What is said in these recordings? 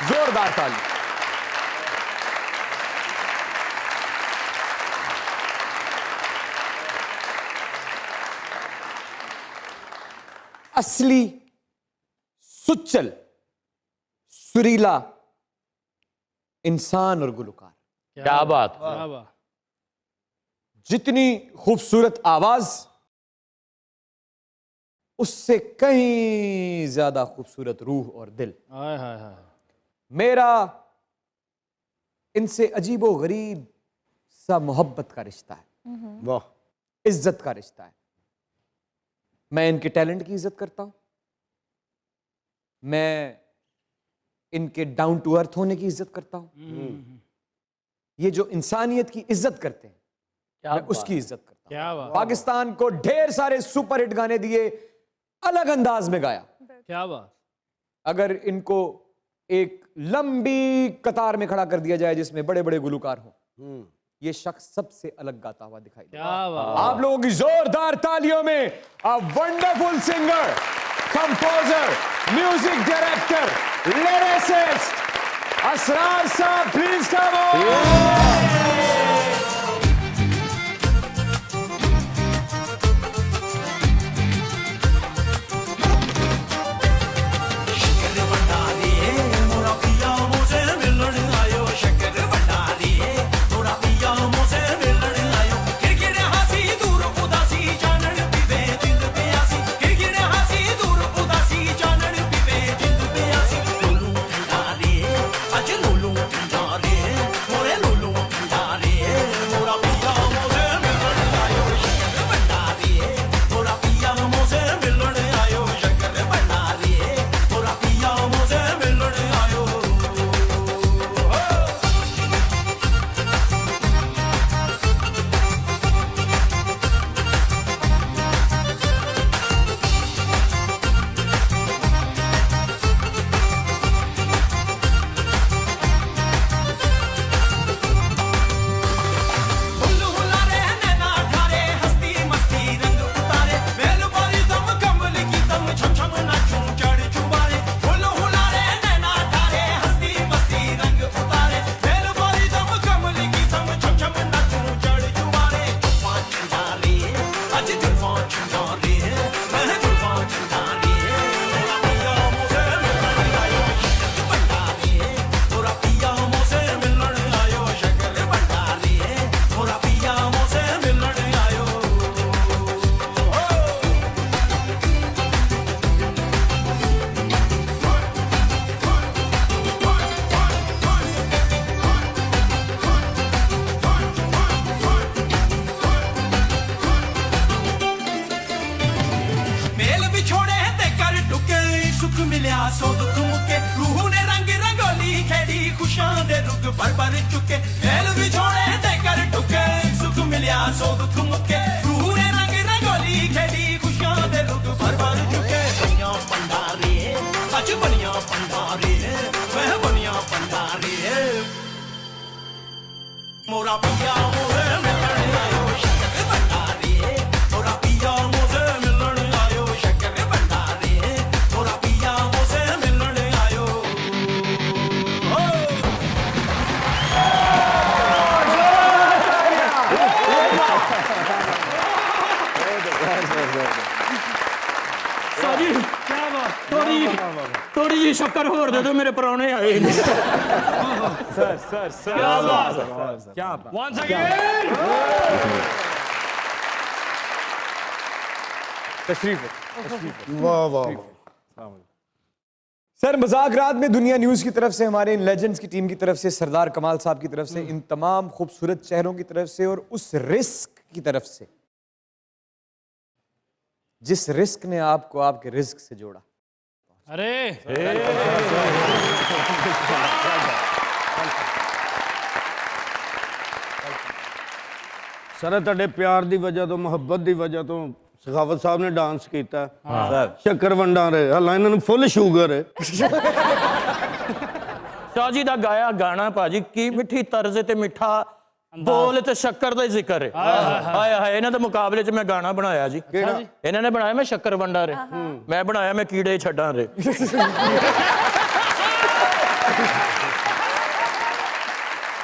जोरदार ताली। असली सुच्चल सुरीला इंसान और गुलकार। क्या बात। क्या बात। जितनी खूबसूरत आवाज उससे कहीं ज्यादा खूबसूरत रूह और दिल। हाय हाय हाय। मेरा इनसे अजीबो गरीब सा मोहब्बत का रिश्ता है, वाह, इज्जत का रिश्ता है। मैं इनके टैलेंट की इज्जत करता हूं, मैं इनके डाउन टू अर्थ होने की इज्जत करता हूं। ये जो इंसानियत की इज्जत करते हैं मैं उसकी इज्जत करता हूं। क्या बात। पाकिस्तान को ढेर सारे सुपर हिट गाने दिए, अलग अंदाज में गाया। क्या बात। अगर इनको एक लंबी कतार में खड़ा कर दिया जाए जिसमें बड़े बड़े गुलकार हों, ये शख्स सबसे अलग गाता हुआ दिखाई देगा। क्या बात। आप लोगों की जोरदार तालियों में a wonderful singer, composer, music director, lyricist Asrar sahab, please come on. सो दुख मुके रूह ने रंग रंगोली खेड़ी खुशियां दे रुग भर चुके मेल विछोड़े ते कर टुके सुख मिलिया सो दुख मुके रूह ने रंग रंगोली खेड़ी खुशियां दे रुग भर चुके बनिया पंडारी अज बनिया पंडारी वह बनिया पंडारी मोरा पिया मोरे मिलण आयो शक्कर भंडारी मोरा पिया मोरे मिलण आयो शक्कर भंडारी मोरा पिया मोरे मिलण आयो साजी क्या बात। थोड़ी जी शक्कर होर दे दो, मेरे परौने आए ने। सर सर सर क्या बात। क्या बात। वंस अगेन तशरीफ। वाह वाह। सर मजाक रात में दुनिया न्यूज की तरफ से, हमारे इन लेजेंड्स की टीम की तरफ से, सरदार कमाल साहब की तरफ से, इन तमाम खूबसूरत चेहरों की तरफ से और उस रिस्क की तरफ से जिस रिस्क ने आपको आपके रिस्क से जोड़ा। अरे सर ਤੁਹਾਡੇ ਪਿਆਰ ਦੀ ਵਜ੍ਹਾ ਤੋਂ, ਮੁਹੱਬਤ ਦੀ ਵਜ੍ਹਾ ਤੋਂ ਸਖਾਵਤ ਸਾਹਿਬ ਨੇ ਡਾਂਸ ਕੀਤਾ ਸਰ। ਸ਼ੱਕਰ ਵੰਡਾਂ ਰੇ ਹਾਲਾਂ ਇਹਨਾਂ ਨੂੰ ਫੁੱਲ ਸ਼ੂਗਰ ਹੈ। शाहजी दा गाया गाना भाजी की मिठी तर्ज ते मिठा बोल ते शक्कर दा जिक्र है। हाय हाय इन्हां दे मुकाबले च मैं गाना बनाया जी। इन्हां ने बनाया मैं शक्कर वंडा रे, मैं बनाया मैं कीड़े छड्डां रे।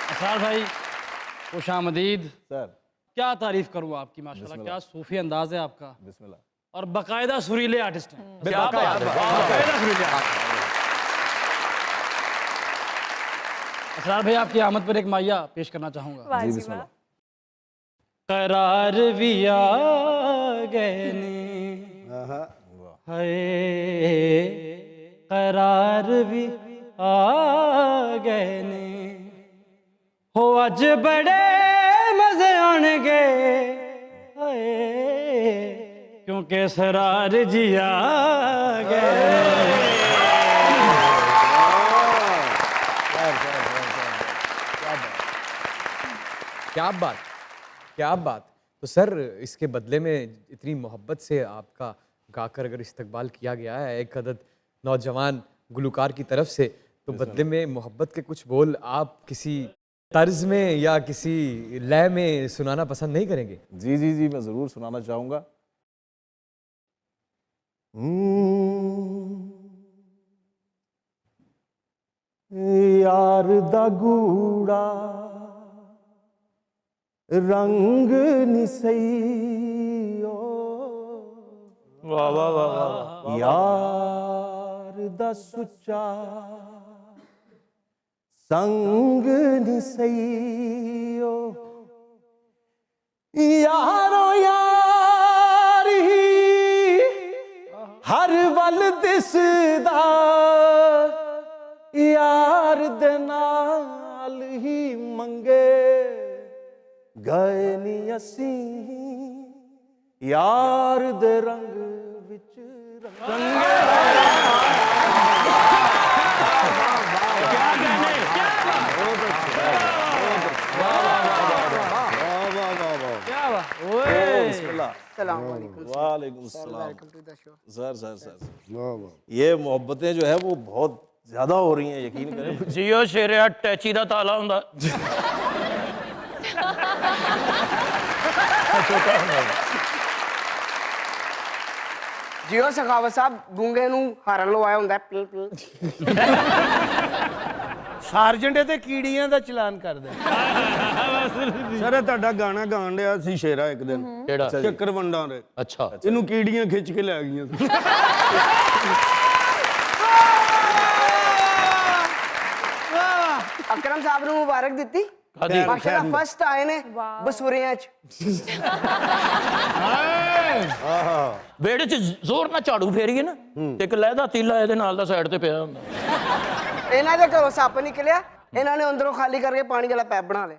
असरार भाई खुशामदीद। सर क्या तारीफ करूँ आपकी, माशाल्लाह क्या सूफी अंदाज है आपका, बिस्मिल्लाह। और बाकायदा सुरीले आर्टिस्ट हैं। क्या बात है, बाकायदा सुरीले आर्टिस्ट। असरार भाई आपकी आमद पर एक माया पेश करना चाहूँगा। जी बिस्मिल्लाह। करार भी आ गए ने, हाय करार भी आ गए ने, हो अज बड़े मजे आने हाय, क्योंकि सरार जी आ गए। क्या बात, क्या बात। तो सर इसके बदले में इतनी मोहब्बत से आपका गाकर अगर इस्तकबाल किया गया है एक अदद नौजवान गुलकार की तरफ से, तो बदले में मोहब्बत के कुछ बोल आप किसी तर्ज में या किसी लय में सुनाना पसंद नहीं करेंगे? जी जी जी, मैं ज़रूर सुनाना चाहूँगा। यार दा गूड़ा रंग निसईओ, वाह वाह वाह वाह। यार दा सुच्चा संग निसईओ, यारो यार ही हर वल दिसदा, यार दे नाल ही मंगे गए नी असी, यार दे रंग विच रंगे। वालेकुम सलाम। सर ये मोहब्बतें जो है वो बहुत ज्यादा हो रही हैं, यकीन करें। जियो शेरिया टैची दा ताला हुंदा। जियो सखावत साहब गूंगे ਨੂੰ ਹਾਰਨ ਲਵਾਇਆ ਹੁੰਦਾ ਪੀ ਪੀ। ਸਾਰਜੈਂਟ ਤੇ ਕੀੜੀਆਂ ਦਾ ਚਲਾਨ ਕਰਦਾ। ਸਰ ਇਹ ਤੁਹਾਡਾ ਗਾਣਾ ਗਾਣ ਰਿਹਾ ਸੀ ਸ਼ੇਰਾ ਇੱਕ ਦਿਨ, ਕਿਹੜਾ? ਚੱਕਰ ਵੰਡਾਂ ਦੇ। ਅੱਛਾ ਇਹਨੂੰ ਕੀੜੀਆਂ ਖਿੱਚ ਕੇ ਲੈ ਗਈਆਂ। ਅਕਰਮ ਸਾਹਿਬ ਨੂੰ ਮੁਬਾਰਕ ਦਿੱਤੀ। ਕਾਦੀ? ਮਾਸ਼ਾਅੱਲਾ ਫਸਟ ਆਏ ਨੇ ਬਸੁਰਿਆਂ ਚ। ਵਿਹੜੇ 'ਚ ਜ਼ੋਰ ਨਾਲ ਝਾੜੂ ਫੇਰੀਏ ਨਾ, ਤੇ ਇੱਕ ਲਹਿਦਾ ਤੀਲਾ ਇਹਦੇ ਨਾਲ ਦਾ ਸਾਈਡ ਤੇ ਪਿਆ ਹੁੰਦਾ। ਇਹਨਾਂ ਦੇ ਘਰੋਂ ਸੱਪ ਨਿਕਲਿਆ, ਇਹਨਾਂ ਨੇ ਅੰਦਰੋਂ ਖਾਲੀ ਕਰਕੇ ਪਾਣੀ ਵਾਲਾ ਪੈਪ ਬਣਾ ਲਿਆ।